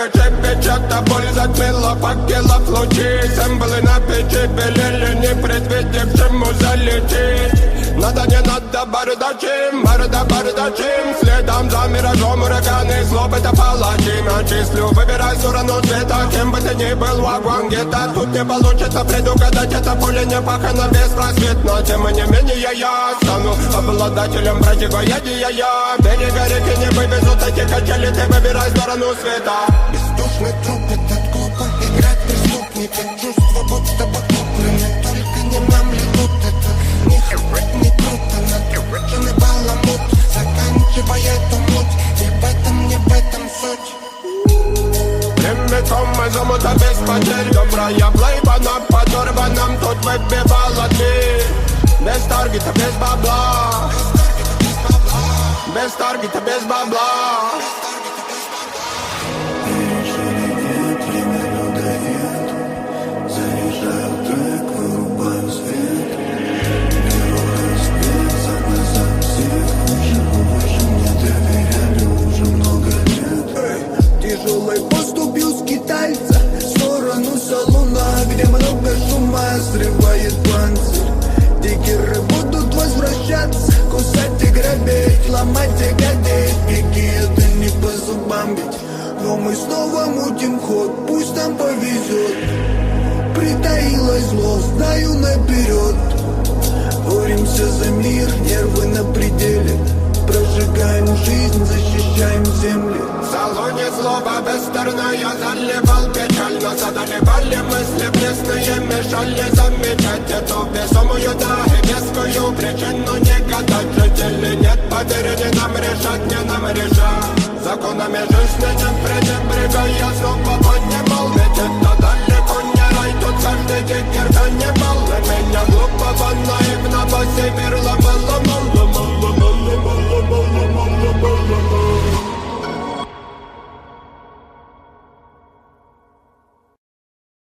короче печата, боль затмила факелов лучи. Символы на печи белели, не предвидевшему залететь. Надо, не надо, бардачим, бардачим. Следом за миражом ураганы, злоб это палачи. Начислю, выбирай сторону цвета, кем бы ты ни был, вагон где-то. Тут не получится предугадать, это поле не пахано беспросветно. Тем не менее я стану обладателем противоядия. Берега реки не вывезут эти качели, ты выбирай сторону света. Бездушный труп, этот глупо играть преступника. Чувства будто бы куплены, только не нам ли тут это. Ни хрен, не круто, накрученный баламут. Заканчивая эту муть, и в этом, не в этом суть. Прямиком мы замута без потерь. Добрая плейба на подорванном тут выбивала ты. Без таргета, без бабла. Без таргета, без бабла. Тяжелый поступил скитальца в сторону салуна, где много шума срывает панцирь. Дикеры будут возвращаться, кусать и грабить, ломать и гадить. Беги, это не по зубам бить, но мы снова мутим ход, пусть нам повезет. Притаилось зло, знаю наперед. Боремся за мир, нервы на пределе. Прожигаем жизнь, защищаем земли. В салоне злоба бесстарная заливал печаль, но задолевали мысли пресные, мешали замечать эту весомую, да и вескую причину негодования.